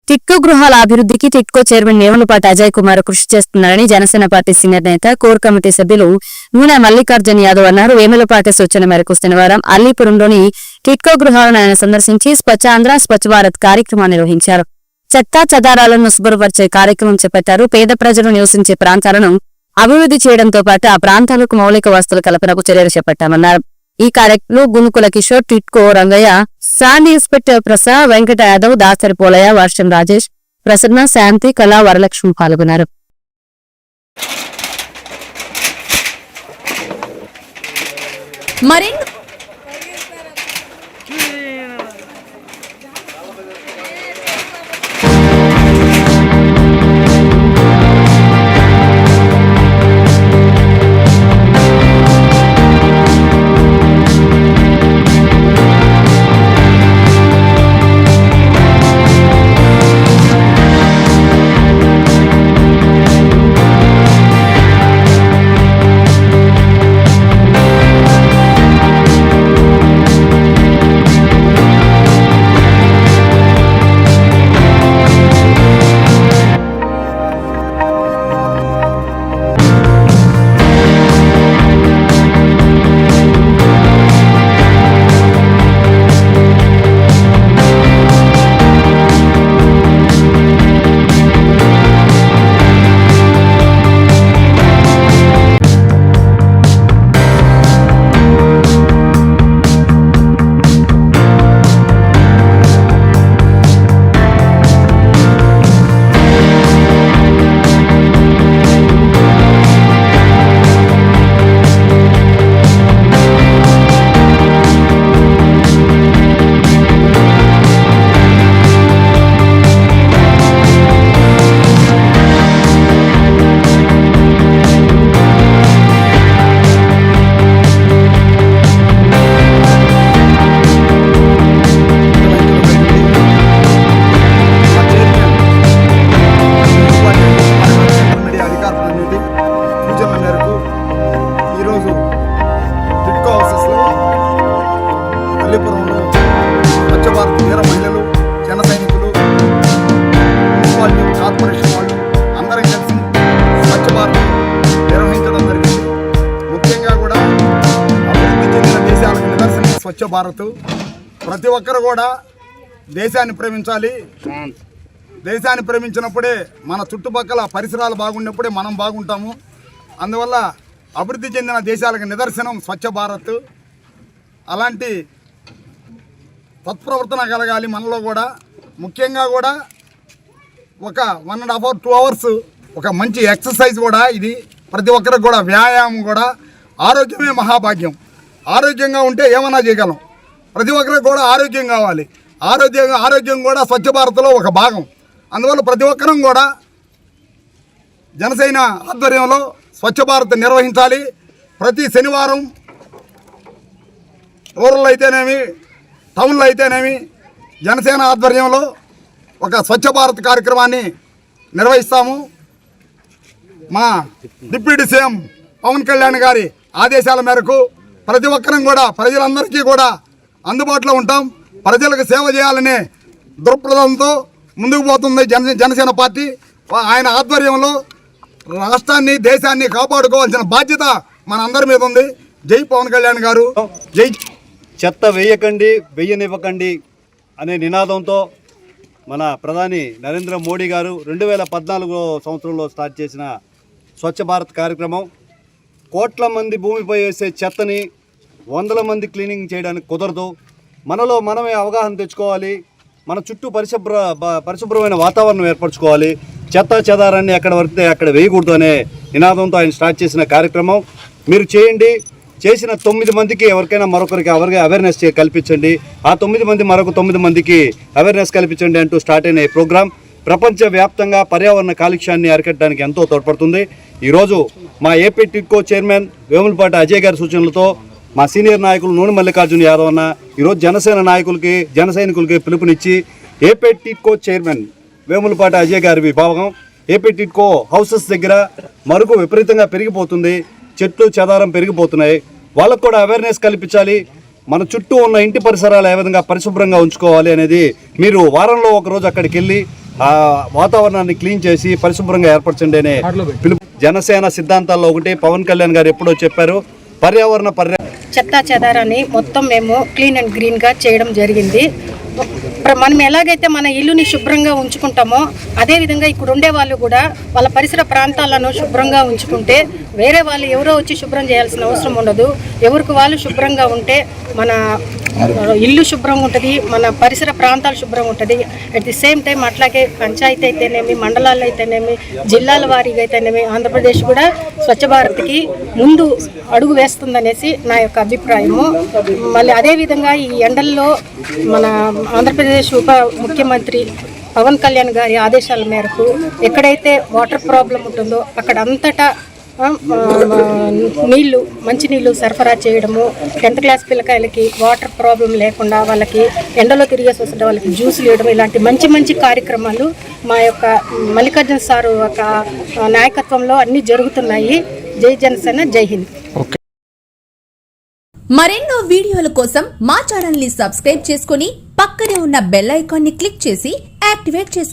టిట్కో గృహాల అభివృద్ధికి టిట్కో చైర్మన్ వేములపాటి అజయ్ కుమార్ కృషి చేస్తున్నారని జనసేన పార్టీ సీనియర్ నేత కోర్ కమిటీ సభ్యులు నూనె మల్లికార్జున్ యాదవ్ అన్నారు. వేములపాటి సూచన మేరకు శనివారం అల్లీపురంలోని టిట్కో గృహాలను ఆయన సందర్శించి స్వచ్ఛ ఆంధ్ర స్వచ్ఛ భారత్ కార్యక్రమాన్ని నిర్వహించారు. చెత్తా చెదారాలను శుభ్రపరిచే కార్యక్రమం చేపట్టారు. పేద ప్రజలు నివసించే ప్రాంతాలను అభివృద్ధి చేయడంతో పాటు ఆ ప్రాంతాలకు మౌలిక వసతుల కల్పనకు చర్యలు చేపట్టామన్నారు. ఈ కార్యక్రమంలో గునుకుల కిషోర్, టిట్కో రంగయ్య, సాండ్ ఇన్స్పెక్టర్ ప్రసాద్, వెంకట యాదవ్, దాసరి పోలయ్య, వర్షం రాజేష్, ప్రసన్న, శాంతి, కళా, వరలక్ష్మి పాల్గొన్నారు. అల్లీపురంలో స్వచ్ఛ భారత్ వీర మహిళలు, జన సైనికులు, మున్సిపాలిటీ కార్పొరేషన్ వాళ్ళు అందరం కలిసి స్వచ్ఛ భారత్ నిర్వహించడం జరిగింది. ముఖ్యంగా కూడా అభివృద్ధి చెందిన దేశాలకు నిదర్శనం స్వచ్ఛ భారత్. ప్రతి ఒక్కరు కూడా దేశాన్ని ప్రేమించాలి. దేశాన్ని ప్రేమించినప్పుడే మన చుట్టుపక్కల పరిసరాలు బాగున్నప్పుడే మనం బాగుంటాము. అందువల్ల అభివృద్ధి చెందిన దేశాలకు నిదర్శనం స్వచ్ఛ భారత్. అలాంటి తత్ప్రవర్తన కలగాలి మనలో కూడా. ముఖ్యంగా కూడా ఒక 1.5 hours 2 hours ఒక మంచి ఎక్సర్సైజ్ కూడా ఇది. ప్రతి ఒక్కరికి కూడా వ్యాయామం కూడా. ఆరోగ్యమే మహాభాగ్యం. ఆరోగ్యంగా ఉంటే ఏమన్నా చేయగలం. ప్రతి ఒక్కరికి కూడా ఆరోగ్యం కావాలి. ఆరోగ్యం కూడా స్వచ్ఛ భారత్లో ఒక భాగం. అందువల్ల ప్రతి ఒక్కరం కూడా జనసేన ఆధ్వర్యంలో స్వచ్ఛ భారత్ నిర్వహించాలి. ప్రతి శనివారం రూరల్ అయితేనేమి, టౌన్లో అయితేనేమి జనసేన ఆధ్వర్యంలో ఒక స్వచ్ఛ భారత్ కార్యక్రమాన్ని నిర్వహిస్తాము. మా డిప్యూటీ సీఎం పవన్ కళ్యాణ్ గారి ఆదేశాల మేరకు ప్రతి ఒక్కరం కూడా ప్రజలందరికీ కూడా అందుబాటులో ఉంటాం. ప్రజలకు సేవ చేయాలనే దృక్పథంతో ముందుకు పోతుంది జనసేన పార్టీ. ఆయన ఆధ్వర్యంలో రాష్ట్రాన్ని, దేశాన్ని కాపాడుకోవాల్సిన బాధ్యత మన అందరి మీద ఉంది. జై పవన్ కళ్యాణ్ గారు, జై. చెత్త వేయకండి, వెయ్యనివ్వకండి అనే నినాదంతో మన ప్రధాని నరేంద్ర మోడీ గారు 2014 సంవత్సరంలో స్టార్ట్ చేసిన స్వచ్ఛ భారత్ కార్యక్రమం. కోట్ల మంది భూమిపై వేసే చెత్తని 100 మంది క్లీనింగ్ చేయడానికి కుదరదు. మనలో మనమే అవగాహన తెచ్చుకోవాలి. మన చుట్టూ పరిశుభ్రమైన వాతావరణం ఏర్పరచుకోవాలి. చెత్త చెదారాన్ని ఎక్కడ వరితే అక్కడ వేయకూడదు అనే నినాదంతో ఆయన స్టార్ట్ చేసిన కార్యక్రమం. మీరు చేయండి. చేసిన 9 మందికి ఎవరికైనా మరొకరికి అవేర్నెస్ కల్పించండి. ఆ 9 మంది మరొక 9 మందికి అవేర్నెస్ కల్పించండి అంటూ స్టార్ట్ అయిన ఈ ప్రోగ్రాం ప్రపంచవ్యాప్తంగా పర్యావరణ కాలుష్యాన్ని అరికట్టడానికి ఎంతో తోడ్పడుతుంది. ఈరోజు మా ఏపీ టిట్కో చైర్మన్ వేములపాటి అజయ్ గారి సూచనలతో మా సీనియర్ నాయకులు నూనె మల్లికార్జున్ యాదవ్ అన్న ఈరోజు జనసేన నాయకులకి, జన సైనికులకి పిలుపునిచ్చి ఏపీ టిట్కో చైర్మన్ వేములపాటి అజయ్ గారి విభాగం ఏపీ టిట్కో హౌసెస్ దగ్గర మరుగు విపరీతంగా పెరిగిపోతుంది. చెట్లు చెదారం పెరిగిపోతున్నాయి. వాళ్ళకు కూడా అవేర్నెస్ కల్పించాలి. మన చుట్టూ ఉన్న ఇంటి పరిసరాలు ఏ విధంగా పరిశుభ్రంగా ఉంచుకోవాలి అనేది మీరు వారంలో ఒకరోజు అక్కడికి వెళ్ళి ఆ వాతావరణాన్ని క్లీన్ చేసి పరిశుభ్రంగా ఏర్పరచండి అనే పిలుపు. జనసేన సిద్ధాంతాల్లో ఒకటి పవన్ కళ్యాణ్ గారు ఎప్పుడో చెప్పారు, పర్యావరణ చెత్తా చెదారాన్ని మొత్తం మేము క్లీన్ అండ్ గ్రీన్గా చేయడం జరిగింది. మనం ఎలాగైతే మన ఇల్లుని శుభ్రంగా ఉంచుకుంటామో అదేవిధంగా ఇక్కడ ఉండే వాళ్ళు కూడా వాళ్ళ పరిసర ప్రాంతాలను శుభ్రంగా ఉంచుకుంటే వేరే వాళ్ళు ఎవరో వచ్చి శుభ్రం చేయాల్సిన అవసరం ఉండదు. ఎవరికి వాళ్ళు శుభ్రంగా ఉంటే మన ఇల్లు శుభ్రంగా ఉంటుంది, మన పరిసర ప్రాంతాలు శుభ్రంగా ఉంటుంది. అట్ ది సేమ్ టైం అట్లాగే పంచాయతీ అయితేనేమి, మండలాలు అయితేనేమి, జిల్లాల వారీగా అయితేనేమి ఆంధ్రప్రదేశ్ కూడా స్వచ్ఛ భారత్కి ముందు అడుగు వేస్తుందనేసి నా యొక్క అభిప్రాయము. మళ్ళీ అదేవిధంగా ఈ ఎండల్లో మన ఆంధ్రప్రదేశ్ ఉప ముఖ్యమంత్రి పవన్ కళ్యాణ్ గారి ఆదేశాల మేరకు ఎక్కడైతే వాటర్ ప్రాబ్లం ఉంటుందో అక్కడ అంతటా నీళ్లు మంచినీళ్ళు సరఫరా చేయడము, 10th క్లాస్ పిల్లకాయలకి వాటర్ ప్రాబ్లం లేకుండా వాళ్ళకి ఎండలో తిరిగేసి వస్తుంటే వాళ్ళకి జ్యూసులు ఇవ్వడం, ఇలాంటి మంచి మంచి కార్యక్రమాలు మా యొక్క మల్లికార్జున సారు యొక్క నాయకత్వంలో అన్నీ జరుగుతున్నాయి. జై జనసేన, జై హింద్. మరెన్నో వీడియోల కోసం మా ఛానల్ ని సబ్స్క్రైబ్ చేసుకుని పక్కనే ఉన్న బెల్ ఐకాన్ ని క్లిక్ చేసి యాక్టివేట్ చేసుకోండి.